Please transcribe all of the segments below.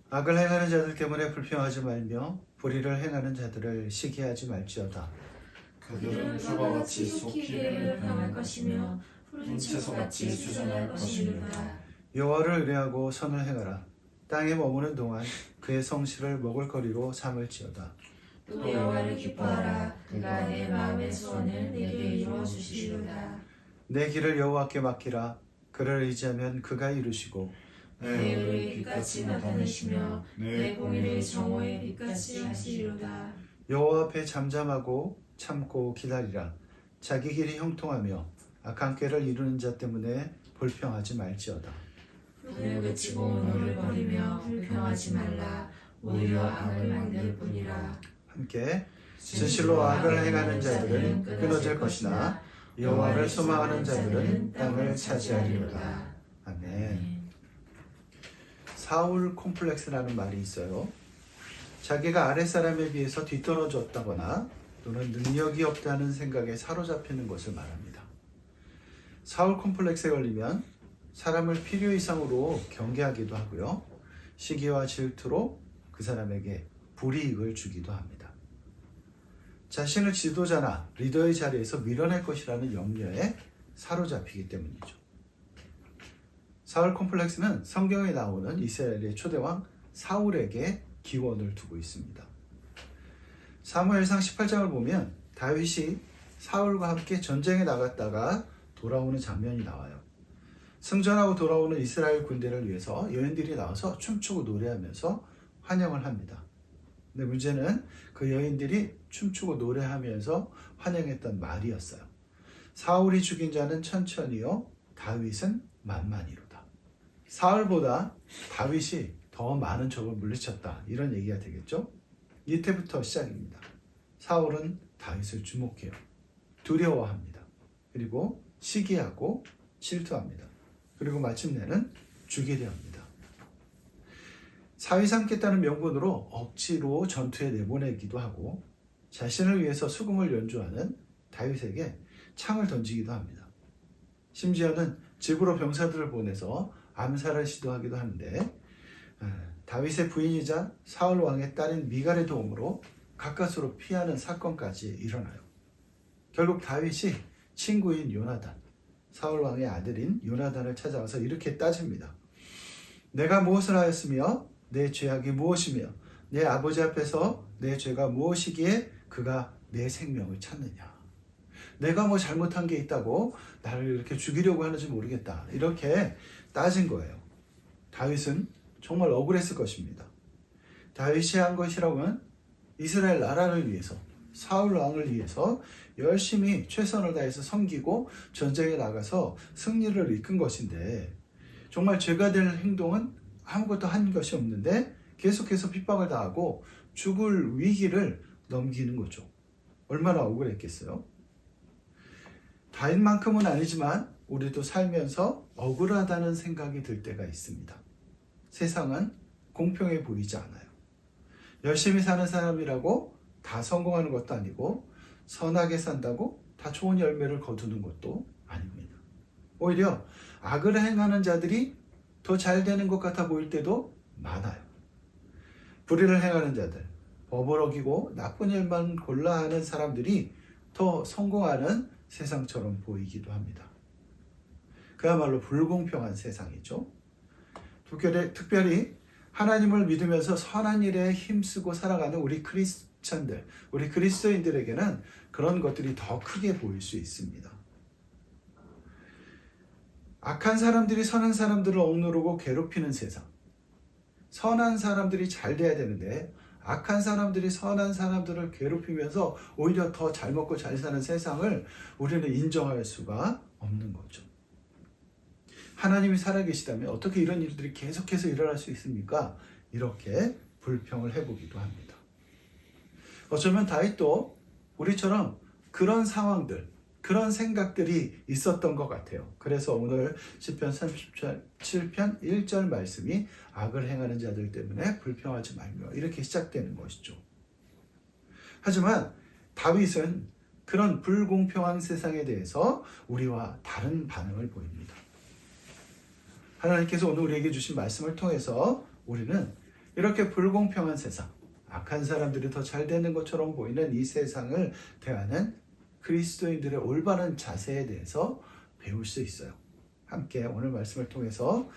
악을 행하는 자들 때문에 불평하지 말며 불의를 행하는 자들을 시기하지 말지어다. 그들은 풀과 같이 속히를 평할 것이며 푸른 채소같이 수정할 것이니라. 여호와를 의뢰하고 선을 행하라. 땅에 머무는 동안 그의 성실을 먹을거리로 삼을지어다. 또 여호와를 기뻐하라. 그가 내 마음의 소원을 내게 이루어 주시리로다. 내 길을 여호와께 맡기라. 그를 의지하면 그가 이루시고 내 의를 빛같이 나타내시며 내 공의를 정오의 빛같이 하시리로다. 여호와 앞에 잠잠하고 참고 기다리라. 자기 길이 형통하며 악한 꾀를 이루는 자 때문에 불평하지 말지어다. 불을 그치고 너를 버리며 불평하지 말라. 오히려 악을 만들 뿐이라. 함께 진실로 악을 행하는 자들은 끊어질 것이나 여호와를 소망하는 자들은 땅을 차지하리로다. 아멘. 사울 콤플렉스라는 말이 있어요. 자기가 아랫사람에 비해서 뒤떨어졌다거나 또는 능력이 없다는 생각에 사로잡히는 것을 말합니다. 사울 콤플렉스에 걸리면 사람을 필요 이상으로 경계하기도 하고요. 시기와 질투로 그 사람에게 불이익을 주기도 합니다. 자신을 지도자나 리더의 자리에서 밀어낼 것이라는 염려에 사로잡히기 때문이죠. 사울 콤플렉스는 성경에 나오는 이스라엘의 초대왕 사울에게 기원을 두고 있습니다. 사무엘상 18장을 보면 다윗이 사울과 함께 전쟁에 나갔다가 돌아오는 장면이 나와요. 승전하고 돌아오는 이스라엘 군대를 위해서 여인들이 나와서 춤추고 노래하면서 환영을 합니다. 근데 문제는 그 여인들이 춤추고 노래하면서 환영했던 말이었어요. 사울이 죽인 자는 천천히요, 다윗은 만만히로다. 사울보다 다윗이 더 많은 적을 물리쳤다, 이런 얘기가 되겠죠. 이때부터 시작입니다. 사울은 다윗을 주목해요. 두려워합니다. 그리고 시기하고 질투합니다. 그리고 마침내는 죽이려 합니다. 사위 삼겠다는 명분으로 억지로 전투에 내보내기도 하고 자신을 위해서 수금을 연주하는 다윗에게 창을 던지기도 합니다. 심지어는 집으로 병사들을 보내서 암살을 시도하기도 하는데 다윗의 부인이자 사울 왕의 딸인 미갈의 도움으로 가까스로 피하는 사건까지 일어나요. 결국 다윗이 친구인 요나단, 사울 왕의 아들인 요나단을 찾아와서 이렇게 따집니다. 내가 무엇을 하였으며 내 죄악이 무엇이며 내 아버지 앞에서 내 죄가 무엇이기에 그가 내 생명을 찾느냐. 내가 뭐 잘못한 게 있다고 나를 이렇게 죽이려고 하는지 모르겠다. 이렇게 따진 거예요. 다윗은 정말 억울했을 것입니다. 다윗이 한 것이라고는 이스라엘 나라를 위해서, 사울 왕을 위해서 열심히 최선을 다해서 섬기고 전쟁에 나가서 승리를 이끈 것인데 정말 죄가 될 행동은 아무것도 한 것이 없는데 계속해서 핍박을 당하고 죽을 위기를 넘기는 거죠. 얼마나 억울했겠어요? 다윗만큼은 아니지만 우리도 살면서 억울하다는 생각이 들 때가 있습니다. 세상은 공평해 보이지 않아요. 열심히 사는 사람이라고 다 성공하는 것도 아니고 선하게 산다고 다 좋은 열매를 거두는 것도 아닙니다. 오히려 악을 행하는 자들이 더 잘 되는 것 같아 보일 때도 많아요. 불의를 행하는 자들, 법을 어기고 나쁜 일만 골라 하는 사람들이 더 성공하는 세상처럼 보이기도 합니다. 그야말로 불공평한 세상이죠. 특별히 하나님을 믿으면서 선한 일에 힘쓰고 살아가는 우리 크리스찬들, 우리 그리스도인들에게는 그런 것들이 더 크게 보일 수 있습니다. 악한 사람들이 선한 사람들을 억누르고 괴롭히는 세상. 선한 사람들이 잘 돼야 되는데 악한 사람들이 선한 사람들을 괴롭히면서 오히려 더 잘 먹고 잘 사는 세상을 우리는 인정할 수가 없는 거죠. 하나님이 살아계시다면 어떻게 이런 일들이 계속해서 일어날 수 있습니까? 이렇게 불평을 해보기도 합니다. 어쩌면 다윗도 우리처럼 그런 상황들, 그런 생각들이 있었던 것 같아요. 그래서 오늘 시편 37편 1절 말씀이 악을 행하는 자들 때문에 불평하지 말며 이렇게 시작되는 것이죠. 하지만 다윗은 그런 불공평한 세상에 대해서 우리와 다른 반응을 보입니다. 하나님께서 오늘 우리에게 주신 말씀을 통해서 우리는 이렇게 불공평한 세상, 악한 사람들이 더 잘 되는 것처럼 보이는 이 세상을 대하는 그리스도인들의 올바른 자세에 대해서 배울 수 있어요. 함께 오늘 말씀을 통해서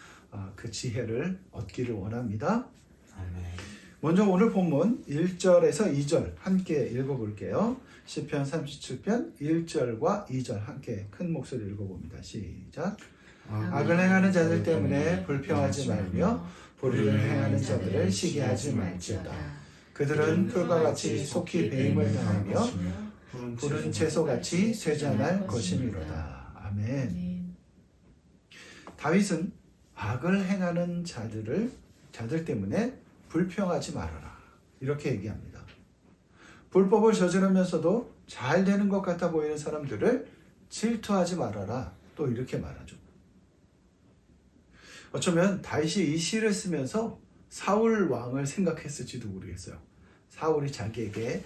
그 지혜를 얻기를 원합니다. 아멘. 먼저 오늘 본문 1절에서 2절 함께 읽어볼게요. 시편 37편 1절과 2절 함께 큰 목소리로 읽어봅니다. 시작. 악을 행하는 자들 때문에 불평하지 말며 불의를 행하는 자들을 시기하지 말지어다. 그들은 풀과 같이 속히 배임을 당하며 푸른 채소같이 쇠잔할 것이미로다. 아멘. 다윗은 악을 행하는 자들 때문에 불평하지 말아라. 이렇게 얘기합니다. 불법을 저지르면서도 잘 되는 것 같아 보이는 사람들을 질투하지 말아라. 또 이렇게 말하죠. 어쩌면 다윗이 이 시를 쓰면서 사울 왕을 생각했을지도 모르겠어요. 사울이 자기에게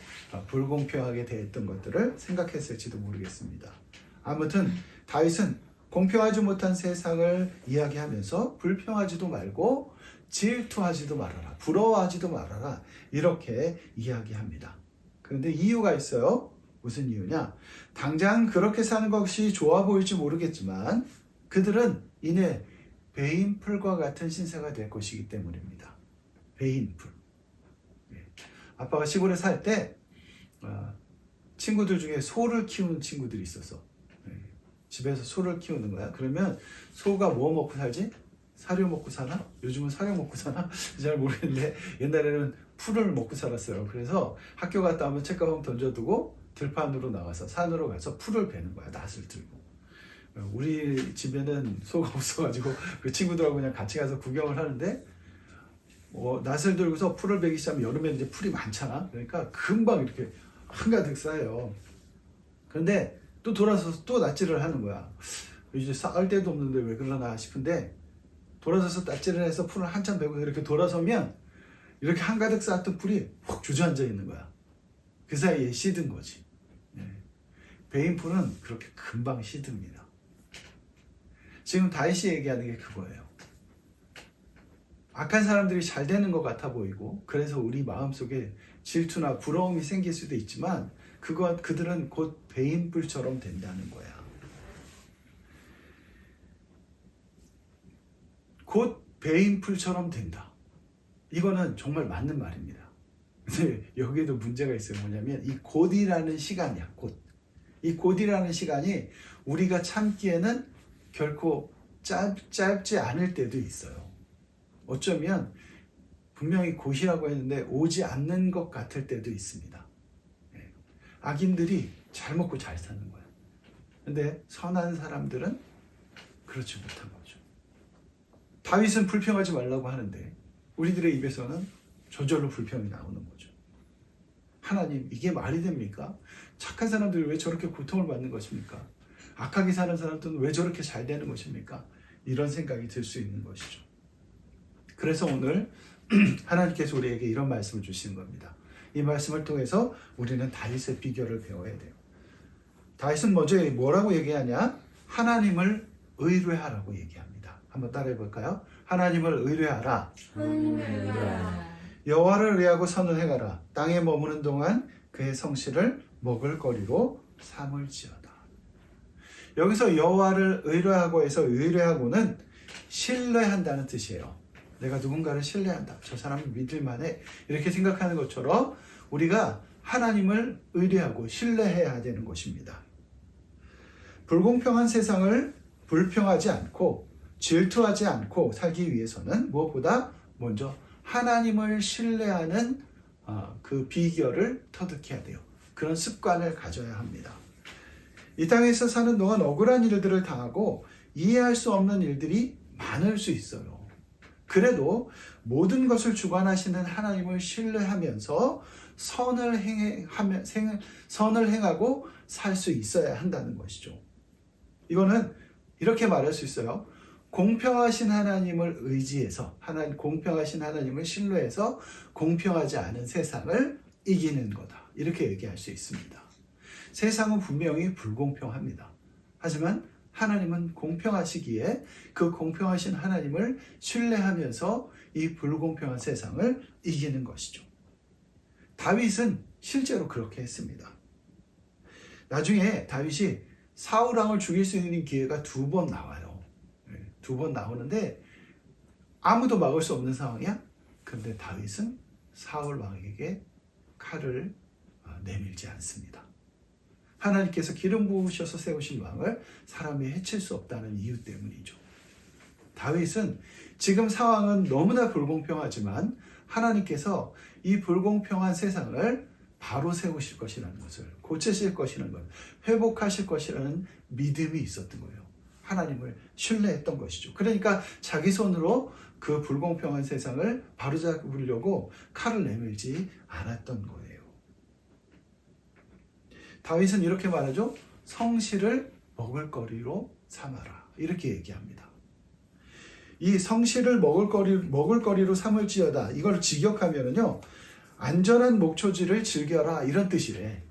불공평하게 대했던 것들을 생각했을지도 모르겠습니다. 아무튼 다윗은 공평하지 못한 세상을 이야기하면서 불평하지도 말고 질투하지도 말아라, 부러워하지도 말아라 이렇게 이야기합니다. 그런데 이유가 있어요. 무슨 이유냐? 당장 그렇게 사는 것이 좋아 보일지 모르겠지만 그들은 이내 배임풀과 같은 신세가 될 것이기 때문입니다. 배임풀. 아빠가 시골에 살 때 친구들 중에 소를 키우는 친구들이 있어서 집에서 소를 키우는 거야. 그러면 소가 뭐 먹고 살지? 사료 먹고 사나? 요즘은 사료 먹고 사나? 잘 모르겠는데 옛날에는 풀을 먹고 살았어요. 그래서 학교 갔다 오면 책가방 던져두고 들판으로 나와서 산으로 가서 풀을 베는 거야. 낫을 들고. 우리 집에는 소가 없어가지고 그 친구들하고 그냥 같이 가서 구경을 하는데 낫을 들고서 풀을 베기 시작하면 여름에 이제 풀이 많잖아. 그러니까 금방 이렇게 한가득 쌓여요. 그런데 또 돌아서서 또 낫질을 하는 거야. 이제 쌓을 데도 없는데 왜 그러나 싶은데 돌아서서 낫질을 해서 풀을 한참 베고 이렇게 돌아서면 이렇게 한가득 쌓았던 풀이 훅 주저앉아 있는 거야. 그 사이에 시든 거지. 베인 풀은 그렇게 금방 시듭니다. 지금 다윗이 얘기하는 게 그거예요. 악한 사람들이 잘 되는 것 같아 보이고 그래서 우리 마음속에 질투나 부러움이 생길 수도 있지만 그들은 곧 배임불처럼 된다는 거야. 곧 배임불처럼 된다. 이거는 정말 맞는 말입니다. 근데 여기에도 문제가 있어요. 뭐냐면 이 곧이라는 시간이야. 곧. 이 곧이라는 시간이 우리가 참기에는 결코 짧지 않을 때도 있어요. 어쩌면 분명히 곧이라고 했는데 오지 않는 것 같을 때도 있습니다. 악인들이 잘 먹고 잘 사는 거야. 근데 선한 사람들은 그렇지 못한 거죠. 다윗은 불평하지 말라고 하는데 우리들의 입에서는 저절로 불평이 나오는 거죠. 하나님, 이게 말이 됩니까? 착한 사람들이 왜 저렇게 고통을 받는 것입니까? 악하게 사는 사람들은 왜 저렇게 잘 되는 것입니까? 이런 생각이 들 수 있는 것이죠. 그래서 오늘 하나님께서 우리에게 이런 말씀을 주시는 겁니다. 이 말씀을 통해서 우리는 다윗의 비결을 배워야 돼요. 다윗은 먼저 뭐라고 얘기하냐? 하나님을 의뢰하라고 얘기합니다. 한번 따라해 볼까요? 하나님을 의뢰하라. 여호와를 의뢰하고 선을 행하라. 땅에 머무는 동안 그의 성실을 먹을거리로 삼을지어다. 여기서 여호와를 의뢰하고 해서 의뢰하고는 신뢰한다는 뜻이에요. 내가 누군가를 신뢰한다. 저 사람을 믿을만해. 이렇게 생각하는 것처럼 우리가 하나님을 의뢰하고 신뢰해야 되는 것입니다. 불공평한 세상을 불평하지 않고 질투하지 않고 살기 위해서는 무엇보다 먼저 하나님을 신뢰하는 그 비결을 터득해야 돼요. 그런 습관을 가져야 합니다. 이 땅에서 사는 동안 억울한 일들을 당하고 이해할 수 없는 일들이 많을 수 있어요. 그래도 모든 것을 주관하시는 하나님을 신뢰하면서 선을 행하고 살 수 있어야 한다는 것이죠. 이거는 이렇게 말할 수 있어요. 공평하신 하나님을 의지해서 공평하신 하나님을 신뢰해서 공평하지 않은 세상을 이기는 거다. 이렇게 얘기할 수 있습니다. 세상은 분명히 불공평합니다. 하지만 하나님은 공평하시기에 그 공평하신 하나님을 신뢰하면서 이 불공평한 세상을 이기는 것이죠. 다윗은 실제로 그렇게 했습니다. 나중에 다윗이 사울 왕을 죽일 수 있는 기회가 2번 나와요. 2번 나오는데 아무도 막을 수 없는 상황이야. 그런데 다윗은 사울 왕에게 칼을 내밀지 않습니다. 하나님께서 기름 부으셔서 세우신 왕을 사람이 해칠 수 없다는 이유 때문이죠. 다윗은 지금 상황은 너무나 불공평하지만 하나님께서 이 불공평한 세상을 바로 세우실 것이라는 것을, 고치실 것이라는 것, 회복하실 것이라는 믿음이 있었던 거예요. 하나님을 신뢰했던 것이죠. 그러니까 자기 손으로 그 불공평한 세상을 바로잡으려고 칼을 내밀지 않았던 거예요. 다윗은 이렇게 말하죠. 성실을 먹을거리로 삼아라. 이렇게 얘기합니다. 이 성실을 먹을거리로 삼을지어다. 이걸 직역하면은요, 안전한 목초지를 즐겨라. 이런 뜻이래.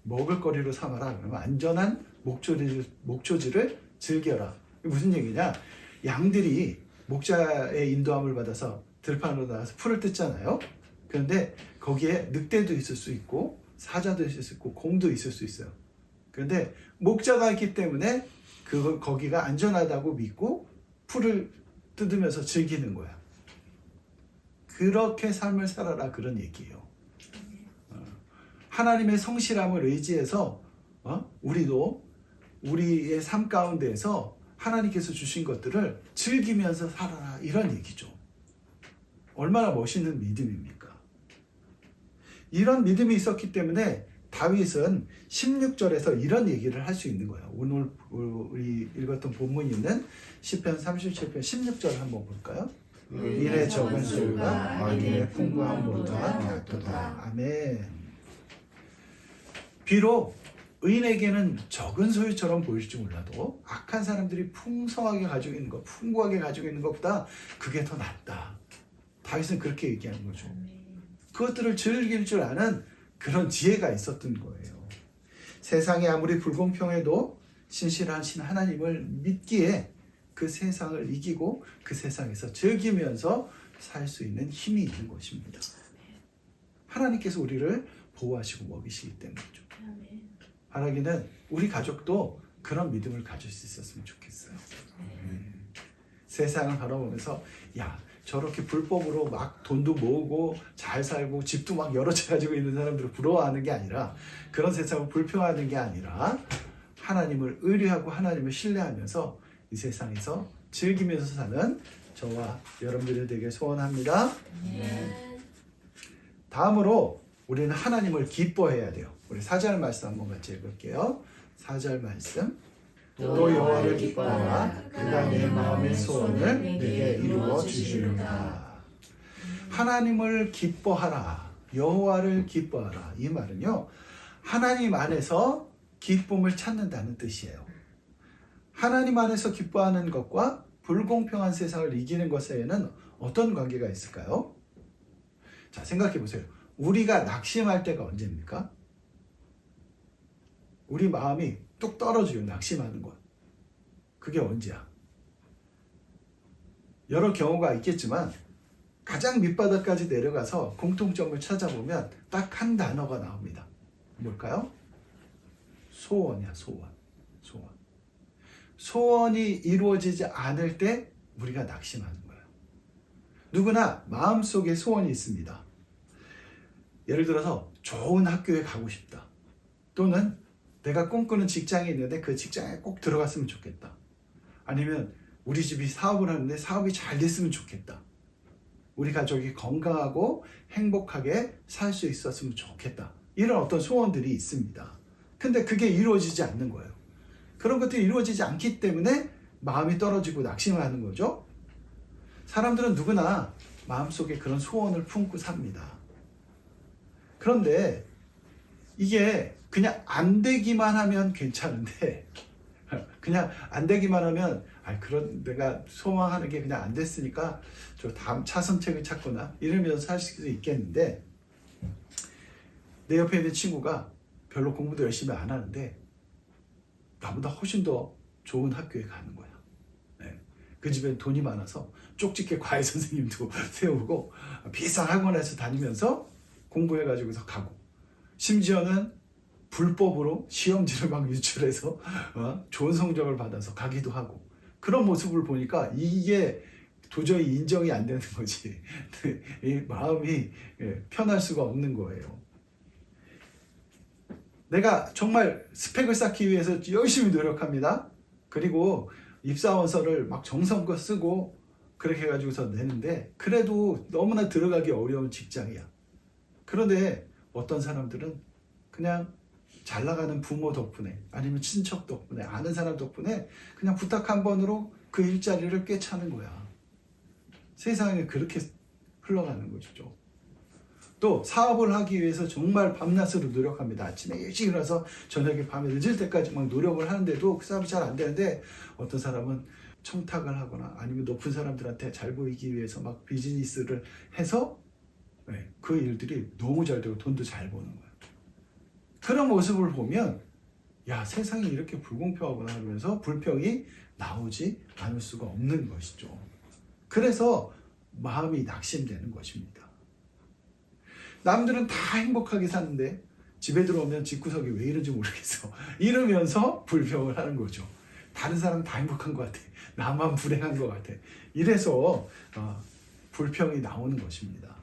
먹을거리로 삼아라. 그러면 안전한 목초지를 즐겨라. 무슨 얘기냐? 양들이 목자의 인도함을 받아서 들판으로 나가서 풀을 뜯잖아요. 그런데 거기에 늑대도 있을 수 있고 사자도 있을 수 있고 곰도 있을 수 있어요. 그런데 목자가 있기 때문에 거기가 안전하다고 믿고 풀을 뜯으면서 즐기는 거야. 그렇게 삶을 살아라, 그런 얘기예요. 하나님의 성실함을 의지해서 우리도 우리의 삶 가운데에서 하나님께서 주신 것들을 즐기면서 살아라, 이런 얘기죠. 얼마나 멋있는 믿음입니까? 이런 믿음이 있었기 때문에 다윗은 16절에서 이런 얘기를 할 수 있는 거예요. 오늘 우리 읽었던 본문이 있는 시편 37편 16절 한번 볼까요? 일의 적은 소유가 악인의 풍부함보다 낫도다. 아멘. 비록 의인에게는 적은 소유처럼 보일지 몰라도 악한 사람들이 풍성하게 가지고 있는 것, 풍부하게 가지고 있는 것보다 그게 더 낫다. 다윗은 그렇게 얘기하는 거죠. 그것들을 즐길 줄 아는 그런 지혜가 있었던 거예요. 세상이 아무리 불공평해도 신실하신 하나님을 믿기에 그 세상을 이기고 그 세상에서 즐기면서 살 수 있는 힘이 있는 것입니다. 하나님께서 우리를 보호하시고 먹이시기 때문이죠. 바라기는 우리 가족도 그런 믿음을 가질 수 있었으면 좋겠어요. 세상을 바라보면서 야, 저렇게 불법으로 막 돈도 모으고 잘 살고 집도 막 여러 채 가지고 있는 사람들을 부러워하는 게 아니라, 그런 세상을 불평하는 게 아니라 하나님을 의뢰하고 하나님을 신뢰하면서 이 세상에서 즐기면서 사는 저와 여러분들이 되길 소원합니다. 다음으로 우리는 하나님을 기뻐해야 돼요. 우리 4절 말씀 한번 같이 읽을게요. 4절 말씀. 또 여호와를 기뻐하라. 그가 내 마음의 소원을 내게 이루어 주시리로다. 하나님을 기뻐하라. 여호와를 기뻐하라. 이 말은요, 하나님 안에서 기쁨을 찾는다는 뜻이에요. 하나님 안에서 기뻐하는 것과 불공평한 세상을 이기는 것에는 어떤 관계가 있을까요? 자, 생각해 보세요. 우리가 낙심할 때가 언제입니까? 우리 마음이 뚝 떨어져요. 낙심하는 것. 그게 언제야? 여러 경우가 있겠지만 가장 밑바닥까지 내려가서 공통점을 찾아보면 딱 한 단어가 나옵니다. 뭘까요? 소원이야, 소원. 소원. 소원이 이루어지지 않을 때 우리가 낙심하는 거예요. 누구나 마음속에 소원이 있습니다. 예를 들어서 좋은 학교에 가고 싶다. 또는 내가 꿈꾸는 직장이 있는데 그 직장에 꼭 들어갔으면 좋겠다. 아니면 우리 집이 사업을 하는데 사업이 잘 됐으면 좋겠다. 우리 가족이 건강하고 행복하게 살 수 있었으면 좋겠다. 이런 어떤 소원들이 있습니다. 근데 그게 이루어지지 않는 거예요. 그런 것들이 이루어지지 않기 때문에 마음이 떨어지고 낙심하는 거죠. 사람들은 누구나 마음속에 그런 소원을 품고 삽니다. 그런데 이게 그냥 안 되기만 하면 괜찮은데, 그냥 안 되기만 하면 그런 내가 소망하는 게 그냥 안 됐으니까 저 다음 차선책을 찾거나 이러면서 살 수 있겠는데, 내 옆에 있는 친구가 별로 공부도 열심히 안 하는데 나보다 훨씬 더 좋은 학교에 가는 거야. 네. 그 집엔 돈이 많아서 쪽집게 과외 선생님도 세우고 비싼 학원에서 다니면서 공부해가지고서 가고, 심지어는 불법으로 시험지를 막 유출해서 좋은 성적을 받아서 가기도 하고, 그런 모습을 보니까 이게 도저히 인정이 안 되는 거지. 이 마음이 편할 수가 없는 거예요. 내가 정말 스펙을 쌓기 위해서 열심히 노력합니다. 그리고 입사원서를 막 정성껏 쓰고 그렇게 해가지고서 내는데, 그래도 너무나 들어가기 어려운 직장이야. 그런데 어떤 사람들은 그냥 잘 나가는 부모 덕분에, 아니면 친척 덕분에, 아는 사람 덕분에 그냥 부탁 한 번으로 그 일자리를 꿰차는 거야. 세상에 그렇게 흘러가는 것이죠. 또 사업을 하기 위해서 정말 밤낮으로 노력합니다. 아침에 일찍 일어나서 저녁에 밤에 늦을 때까지 막 노력을 하는데도 그 사업이 잘 안 되는데, 어떤 사람은 청탁을 하거나 아니면 높은 사람들한테 잘 보이기 위해서 막 비즈니스를 해서 그 일들이 너무 잘 되고 돈도 잘 버는 거야. 그런 모습을 보면 야, 세상이 이렇게 불공평하구나 하면서 불평이 나오지 않을 수가 없는 것이죠. 그래서 마음이 낙심되는 것입니다. 남들은 다 행복하게 사는데 집에 들어오면 집구석이 왜 이런지 모르겠어 이러면서 불평을 하는 거죠. 다른 사람 다 행복한 것 같아, 나만 불행한 것 같아, 이래서 불평이 나오는 것입니다.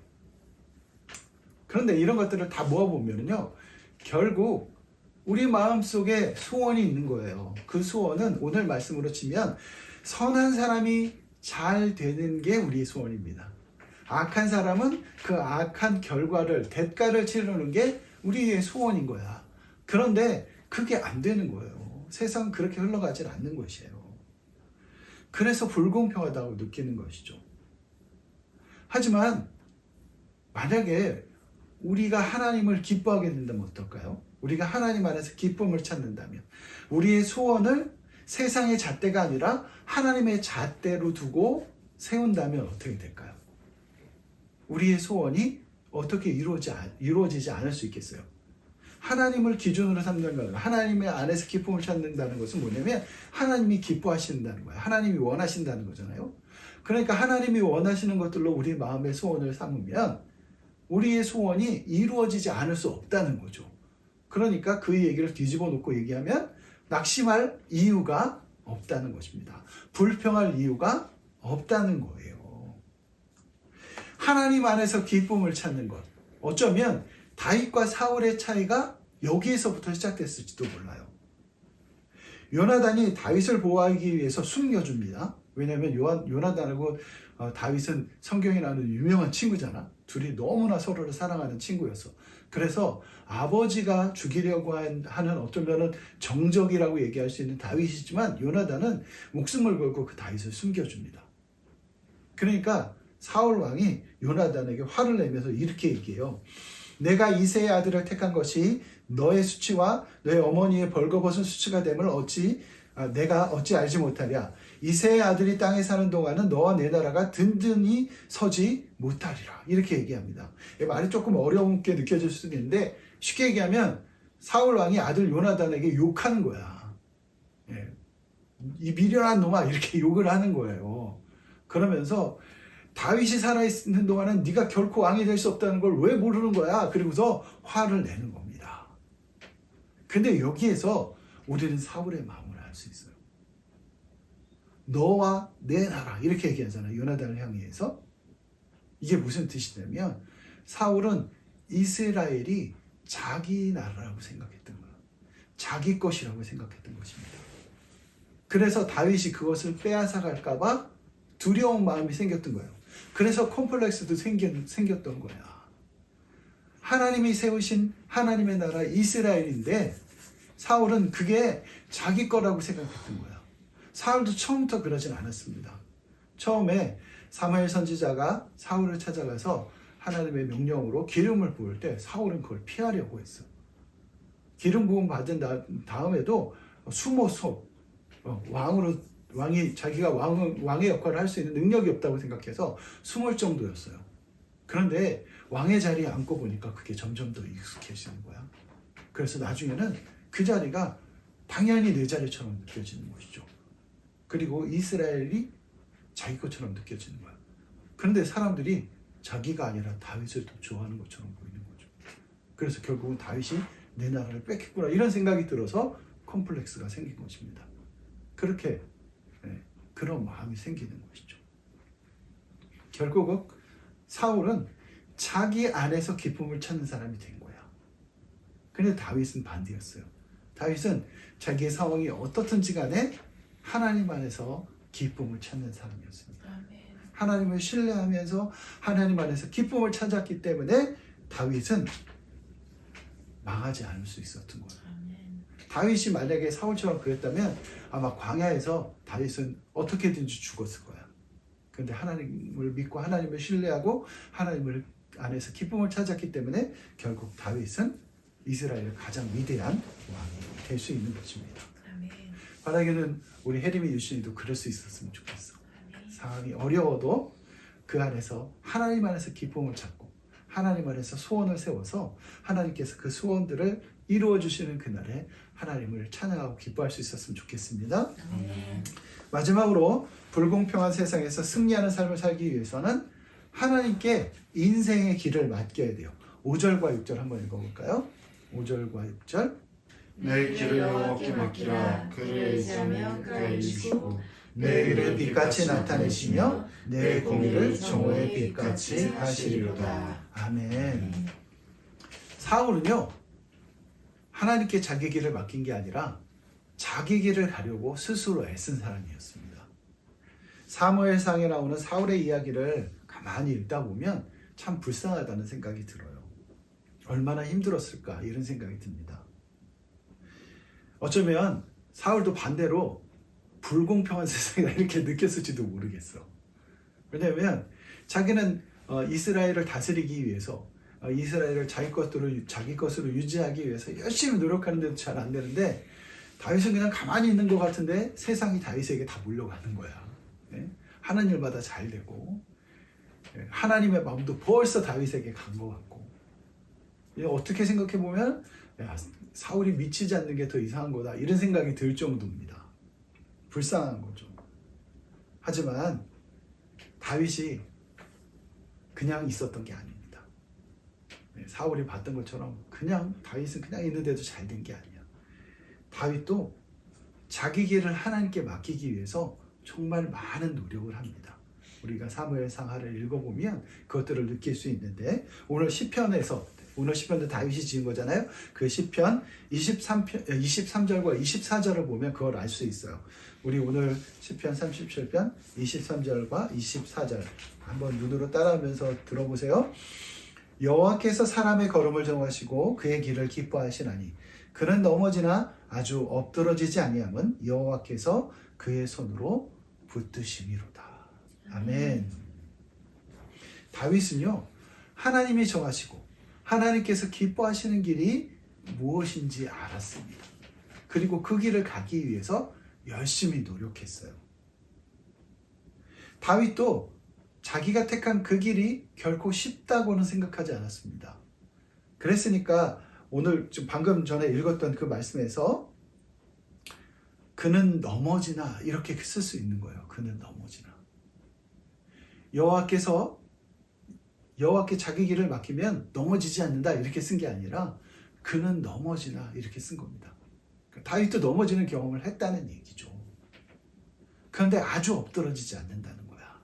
그런데 이런 것들을 다 모아보면요, 결국 우리 마음속에 소원이 있는 거예요. 그 소원은 오늘 말씀으로 치면 선한 사람이 잘 되는 게 우리의 소원입니다. 악한 사람은 그 악한 결과를, 대가를 치르는 게 우리의 소원인 거야. 그런데 그게 안 되는 거예요. 세상은 그렇게 흘러가질 않는 것이에요. 그래서 불공평하다고 느끼는 것이죠. 하지만 만약에 우리가 하나님을 기뻐하게 된다면 어떨까요? 우리가 하나님 안에서 기쁨을 찾는다면, 우리의 소원을 세상의 잣대가 아니라 하나님의 잣대로 두고 세운다면 어떻게 될까요? 우리의 소원이 어떻게 이루어지지 않을 수 있겠어요? 하나님을 기준으로 삼는다는 것, 하나님의 안에서 기쁨을 찾는다는 것은 뭐냐면 하나님이 기뻐하신다는 거예요. 하나님이 원하신다는 거잖아요. 그러니까 하나님이 원하시는 것들로 우리 마음의 소원을 삼으면 우리의 소원이 이루어지지 않을 수 없다는 거죠. 그러니까 그 얘기를 뒤집어 놓고 얘기하면 낙심할 이유가 없다는 것입니다. 불평할 이유가 없다는 거예요. 하나님 안에서 기쁨을 찾는 것, 어쩌면 다윗과 사울의 차이가 여기에서부터 시작됐을지도 몰라요. 요나단이 다윗을 보호하기 위해서 숨겨줍니다. 왜냐하면 요나단하고 다윗은 성경에 나오는 유명한 친구잖아. 둘이 너무나 서로를 사랑하는 친구였어. 그래서 아버지가 죽이려고 하는, 어쩌면 정적이라고 얘기할 수 있는 다윗이지만, 요나단은 목숨을 걸고 그 다윗을 숨겨줍니다. 그러니까 사울 왕이 요나단에게 화를 내면서 이렇게 얘기해요. 내가 이새의 아들을 택한 것이 너의 수치와 너의 어머니의 벌거벗은 수치가 됨을 내가 어찌 알지 못하랴. 이새의 아들이 땅에 사는 동안은 너와 내 나라가 든든히 서지 못하리라. 이렇게 얘기합니다. 말이 조금 어렵게 느껴질 수도 있는데, 쉽게 얘기하면 사울 왕이 아들 요나단에게 욕하는 거야. 이 미련한 놈아, 이렇게 욕을 하는 거예요. 그러면서 다윗이 살아있는 동안은 네가 결코 왕이 될 수 없다는 걸 왜 모르는 거야? 그리고서 화를 내는 겁니다. 근데 여기에서 우리는 사울의 마음을 알 수 있어요. 너와 내 나라, 이렇게 얘기하잖아요. 요나단을 향해서. 이게 무슨 뜻이냐면 사울은 이스라엘이 자기 나라라고 생각했던 거예요. 자기 것이라고 생각했던 것입니다. 그래서 다윗이 그것을 빼앗아갈까 봐 두려운 마음이 생겼던 거예요. 그래서 콤플렉스도 생겼던 거야. 하나님이 세우신 하나님의 나라 이스라엘인데 사울은 그게 자기 거라고 생각했던 거야. 사울도 처음부터 그러진 않았습니다. 처음에 사무엘 선지자가 사울을 찾아가서 하나님의 명령으로 기름을 부을 때 사울은 그걸 피하려고 했어. 기름 부음 받은 다음에도 숨어서 왕이 자기가 왕의 역할을 할 수 있는 능력이 없다고 생각해서 숨을 정도였어요. 그런데 왕의 자리에 앉고 보니까 그게 점점 더 익숙해지는 거야. 그래서 나중에는 그 자리가 당연히 내 자리처럼 느껴지는 것이죠. 그리고 이스라엘이 자기 것처럼 느껴지는 거야. 그런데 사람들이 자기가 아니라 다윗을 더 좋아하는 것처럼 보이는 거죠. 그래서 결국은 다윗이 내 나라를 뺏겼구나 이런 생각이 들어서 컴플렉스가 생긴 것입니다. 그렇게 그런 마음이 생기는 것이죠. 결국은 사울은 자기 안에서 기쁨을 찾는 사람이 된 거야. 그런데 다윗은 반대였어요. 다윗은 자기의 상황이 어떻든지 간에 하나님 안에서 기쁨을 찾는 사람이었습니다. 하나님을 신뢰하면서 하나님 안에서 기쁨을 찾았기 때문에 다윗은 망하지 않을 수 있었던 거예요. 다윗이 만약에 사울처럼 그랬다면 아마 광야에서 다윗은 어떻게든지 죽었을 거야. 그런데 하나님을 믿고 하나님을 신뢰하고 하나님을 안에서 기쁨을 찾았기 때문에 결국 다윗은 이스라엘의 가장 위대한 왕이 될 수 있는 것입니다. 바라기는 우리 혜림이 유신이도 그럴 수 있었으면 좋겠어. 상황이 어려워도 그 안에서 하나님 안에서 기쁨을 찾고 하나님 안에서 소원을 세워서 하나님께서 그 소원들을 이루어 주시는 그날에 하나님을 찬양하고 기뻐할 수 있었으면 좋겠습니다. 마지막으로 불공평한 세상에서 승리하는 삶을 살기 위해서는 하나님께 인생의 길을 맡겨야 돼요. 5절과 6절 한번 읽어볼까요? 5절과 6절. 내 길을 여호와께 맡기라. 그를 의지하면 그가 이루시고 내 의를 빛같이 나타내시며 내 공의를 정오의 빛같이 하시리로다. 아멘. 사울은요 하나님께 자기 길을 맡긴 게 아니라 자기 길을 가려고 스스로 애쓴 사람이었습니다. 사무엘상에 나오는 사울의 이야기를 가만히 읽다 보면 참 불쌍하다는 생각이 들어요. 얼마나 힘들었을까 이런 생각이 듭니다. 어쩌면 사울도 반대로 불공평한 세상이다 이렇게 느꼈을지도 모르겠어. 왜냐하면 자기는 이스라엘을 다스리기 위해서 이스라엘을 자기 것으로 유지하기 위해서 열심히 노력하는데도 잘 안 되는데 다윗은 그냥 가만히 있는 것 같은데 세상이 다윗에게 다 물려가는 거야. 하는 일마다 잘 되고 하나님의 마음도 벌써 다윗에게 간 것 같고 어떻게 생각해 보면 사울이 미치지 않는 게 더 이상한 거다 이런 생각이 들 정도입니다. 불쌍한 거죠. 하지만 다윗이 그냥 있었던 게 아닙니다. 사울이 봤던 것처럼 그냥 다윗은 그냥 있는데도 잘 된 게 아니야. 다윗도 자기 길을 하나님께 맡기기 위해서 정말 많은 노력을 합니다. 우리가 사무엘상하를 읽어보면 그것들을 느낄 수 있는데 오늘 시편도 다윗이 지은 거잖아요. 그 시편 23절과 24절을 보면 그걸 알 수 있어요. 우리 오늘 시편 37편 23절과 24절 한번 눈으로 따라하면서 들어보세요. 여호와께서 사람의 걸음을 정하시고 그의 길을 기뻐하시나니 그는 넘어지나 아주 엎드러지지 아니함은 여호와께서 그의 손으로 붙드심이로다. 아멘. 다윗은요 하나님이 정하시고 하나님께서 기뻐하시는 길이 무엇인지 알았습니다. 그리고 그 길을 가기 위해서 열심히 노력했어요. 다윗도 자기가 택한 그 길이 결코 쉽다고는 생각하지 않았습니다. 그랬으니까 오늘 좀 방금 전에 읽었던 그 말씀에서 그는 넘어지나 이렇게 쓸 수 있는 거예요. 그는 넘어지나. 여호와께 자기 길을 맡기면 넘어지지 않는다 이렇게 쓴 게 아니라 그는 넘어지나 이렇게 쓴 겁니다. 다윗도 넘어지는 경험을 했다는 얘기죠. 그런데 아주 엎드러지지 않는다는 거야.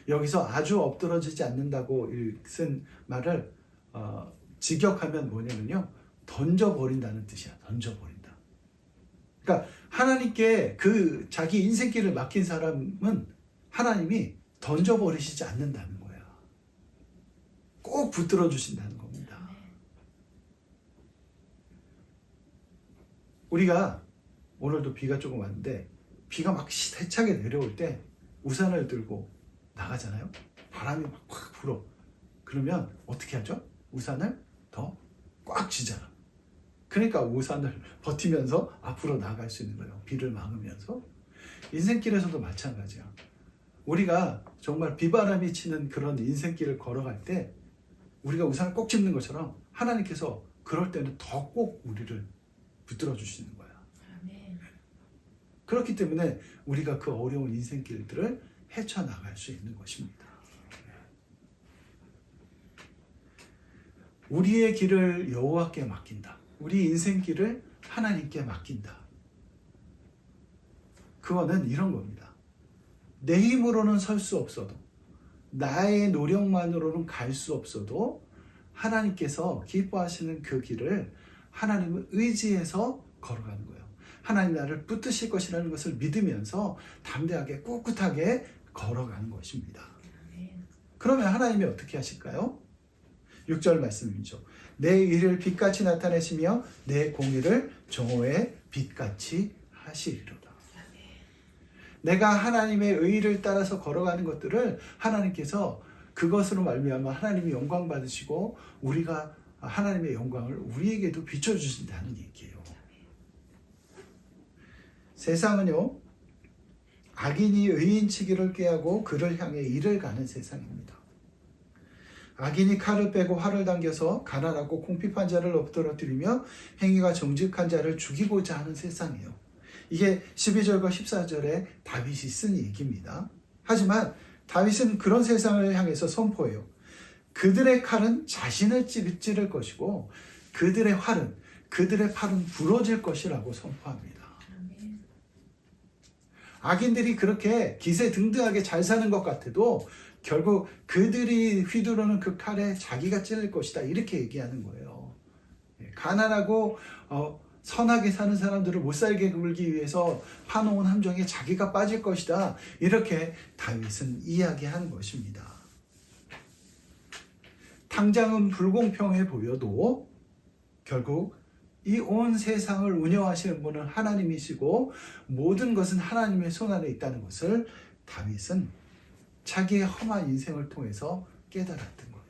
여기서 아주 엎드러지지 않는다고 쓴 말을 직역하면 뭐냐면요 던져버린다는 뜻이야. 던져버린다. 그러니까 하나님께 그 자기 인생길을 맡긴 사람은 하나님이 던져버리시지 않는다는 거야. 꼭 붙들어 주신다는 겁니다. 우리가 오늘도 비가 조금 왔는데 비가 막 세차게 내려올 때 우산을 들고 나가잖아요. 바람이 막 확 불어. 그러면 어떻게 하죠? 우산을 더 꽉 쥐잖아. 그러니까 우산을 버티면서 앞으로 나갈 수 있는 거예요. 비를 막으면서. 인생길에서도 마찬가지야. 우리가 정말 비바람이 치는 그런 인생길을 걸어갈 때 우리가 우산을 꼭 짚는 것처럼 하나님께서 그럴 때는 더 꼭 우리를 붙들어 주시는 거야. 아멘. 그렇기 때문에 우리가 그 어려운 인생길들을 헤쳐나갈 수 있는 것입니다. 우리의 길을 여호와께 맡긴다. 우리 인생 길을 하나님께 맡긴다. 그거는 이런 겁니다. 내 힘으로는 설 수 없어도, 나의 노력만으로는 갈 수 없어도 하나님께서 기뻐하시는 그 길을 하나님을 의지해서 걸어가는 거예요. 하나님 나를 붙드실 것이라는 것을 믿으면서 담대하게 꿋꿋하게 걸어가는 것입니다. 그러면 하나님이 어떻게 하실까요? 6절 말씀이죠. 내 의를 빛같이 나타내시며 내 공의를 정오의 빛같이 하시리로다. 내가 하나님의 의를 따라서 걸어가는 것들을 하나님께서 그것으로 말미암아 하나님이 영광 받으시고 우리가 하나님의 영광을 우리에게도 비춰주신다는 얘기예요. 세상은요, 악인이 의인치기를 꾀하고 그를 향해 이를 가는 세상입니다. 악인이 칼을 빼고 활을 당겨서 가난하고 궁핍한 자를 엎드러뜨리며 행위가 정직한 자를 죽이고자 하는 세상이에요. 이게 12절과 14절에 다윗이 쓴 얘기입니다. 하지만 다윗은 그런 세상을 향해서 선포해요. 그들의 칼은 자신을 찌를 것이고 그들의 활은, 그들의 팔은 부러질 것이라고 선포합니다. 악인들이 그렇게 기세등등하게 잘 사는 것 같아도 결국 그들이 휘두르는 그 칼에 자기가 찔릴 것이다, 이렇게 얘기하는 거예요. 가난하고 선하게 사는 사람들을 못 살게 굴기 위해서 파놓은 함정에 자기가 빠질 것이다, 이렇게 다윗은 이야기한 것입니다. 당장은 불공평해 보여도 결국 이 온 세상을 운영하시는 분은 하나님이시고 모든 것은 하나님의 손 안에 있다는 것을 다윗은 자기의 험한 인생을 통해서 깨달았던 거예요.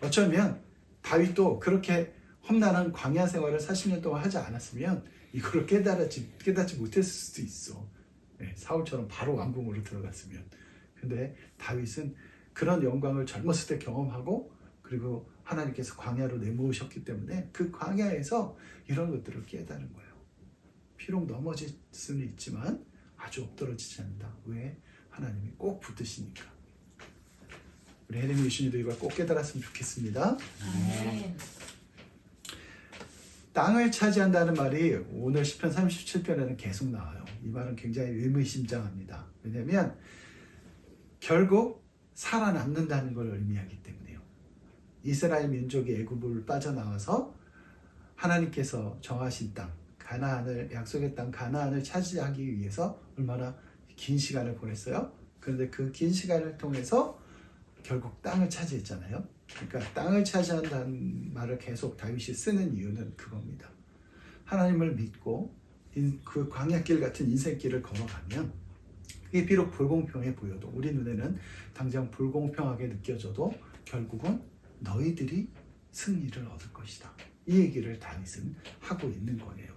어쩌면 다윗도 그렇게 험난한 광야 생활을 40년 동안 하지 않았으면 이거를 깨닫지 못했을 수도 있어. 사울처럼 바로 왕궁으로 들어갔으면. 근데 다윗은 그런 영광을 젊었을 때 경험하고 그리고 하나님께서 광야로 내모으셨기 때문에 그 광야에서 이런 것들을 깨달은 거예요. 비록 넘어질 수는 있지만 아주 엎드러지지 않는다. 왜? 하나님이 꼭 붙드시니까. 우리 혜림이 유신이도 이걸 꼭 깨달았으면 좋겠습니다. 아멘. 땅을 차지한다는 말이 오늘 시편 37편에는 계속 나와요. 이 말은 굉장히 의미심장합니다. 왜냐하면 결국 살아남는다는 걸 의미하기 때문에요. 이스라엘 민족이 애굽을 빠져나와서 하나님께서 정하신 땅, 가나안을, 약속의 땅 가나안을 차지하기 위해서 얼마나 긴 시간을 보냈어요. 그런데 그 긴 시간을 통해서 결국 땅을 차지했잖아요. 그러니까 땅을 차지한다는 말을 계속 다윗이 쓰는 이유는 그겁니다. 하나님을 믿고 그 광야길 같은 인생길을 걸어가면 이게 비록 불공평해 보여도, 우리 눈에는 당장 불공평하게 느껴져도 결국은 너희들이 승리를 얻을 것이다, 이 얘기를 다윗은 하고 있는 거예요.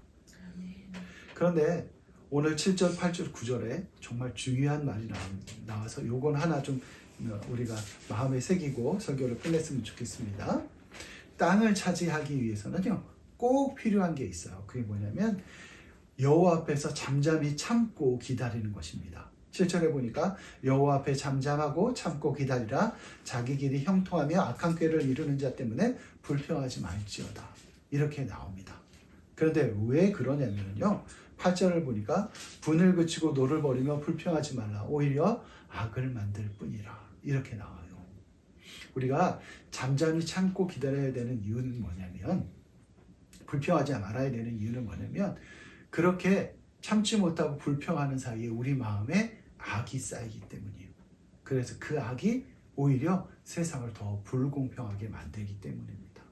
그런데 오늘 7절, 8절, 9절에 정말 중요한 말이 나와서 요건 하나 좀 우리가 마음에 새기고 설교를 끝냈으면 좋겠습니다. 땅을 차지하기 위해서는요, 꼭 필요한 게 있어요. 그게 뭐냐면 여호와 앞에서 잠잠히 참고 기다리는 것입니다. 7절에 보니까 여호와 앞에 잠잠하고 참고 기다리라. 자기 길이 형통하며 악한 꾀를 이루는 자 때문에 불평하지 말지어다, 이렇게 나옵니다. 그런데 왜 그러냐면요, 8절을 보니까 분을 그치고 노를 버리며 불평하지 말라. 오히려 악을 만들 뿐이라, 이렇게 나와요. 우리가 잠잠히 참고 기다려야 되는 이유는 뭐냐면, 불평하지 말아야 되는 이유는 뭐냐면, 그렇게 참지 못하고 불평하는 사이에 우리 마음에 악이 쌓이기 때문이에요. 그래서 그 악이 오히려 세상을 더 불공평하게 만들기 때문입니다.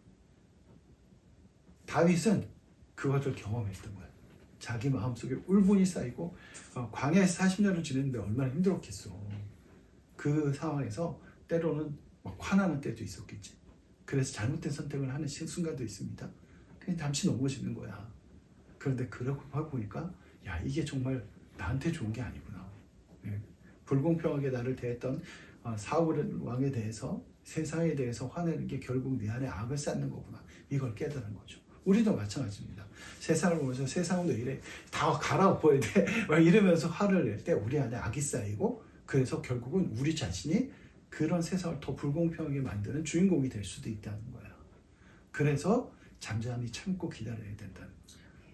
다윗은 그것을 경험했던 거예요. 자기 마음속에 울분이 쌓이고 광야에서 40년을 지냈는데 얼마나 힘들었겠어. 그 상황에서 때로는 막 화나는 때도 있었겠지. 그래서 잘못된 선택을 하는 순간도 있습니다. 그냥 잠시 넘어지는 거야. 그런데 그러고 보니까 야, 이게 정말 나한테 좋은 게 아니구나. 불공평하게 나를 대했던 사울 왕에 대해서, 세상에 대해서 화내는 게 결국 내 안에 악을 쌓는 거구나. 이걸 깨달은 거죠. 우리도 마찬가지입니다. 세상을 보면서 세상은 왜 이래? 다 갈아엎어야 돼. 막 이러면서 화를 낼 때 우리 안에 악이 쌓이고 그래서 결국은 우리 자신이 그런 세상을 더 불공평하게 만드는 주인공이 될 수도 있다는 거야. 그래서 잠잠히 참고 기다려야 된다는 거야.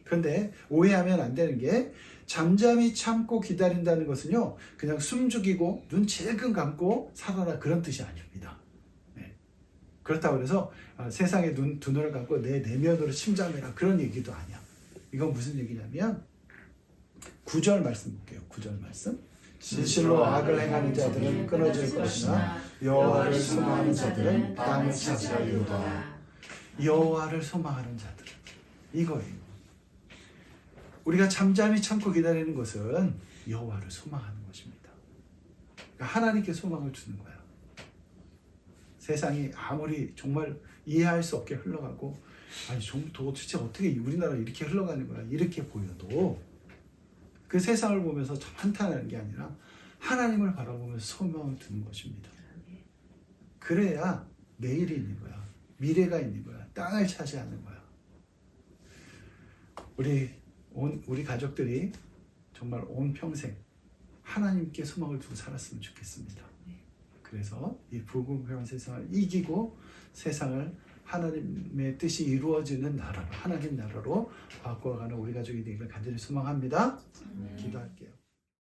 그런데 오해하면 안 되는 게 잠잠히 참고 기다린다는 것은요. 그냥 숨죽이고 눈 질끈 감고 살아라 그런 뜻이 아닙니다. 네. 그렇다고 해서 세상에 두 눈을 감고 내 내면으로 침잠해라 그런 얘기도 아니야. 이건 무슨 얘기냐면 9절 말씀 볼게요. 9절 말씀. 진실로 악을 행하는 자들은 끊어질 것이나 여호와를 소망하는 자들은 땅을 차지하리로다. 여호와를 소망하는 자들 이거예요. 우리가 잠잠히 참고 기다리는 것은 여호와를 소망하는 것입니다. 그러니까 하나님께 소망을 주는 거야. 세상이 아무리 정말 이해할 수 없게 흘러가고 아니 도대체 어떻게 우리나라 이렇게 흘러가는 거야 이렇게 보여도 그 세상을 보면서 참 한탄하는 게 아니라 하나님을 바라보면서 소망을 두는 것입니다. 그래야 내일이 있는 거야. 미래가 있는 거야. 땅을 차지하는 거야. 우리 가족들이 정말 온 평생 하나님께 소망을 두고 살았으면 좋겠습니다. 그래서 이 불공평한 세상을 이기고 세상을 하나님의 뜻이 이루어지는 나라로 하나님 나라로 바꿔가는 우리 가족이 되기를 간절히 소망합니다. 기도할게요.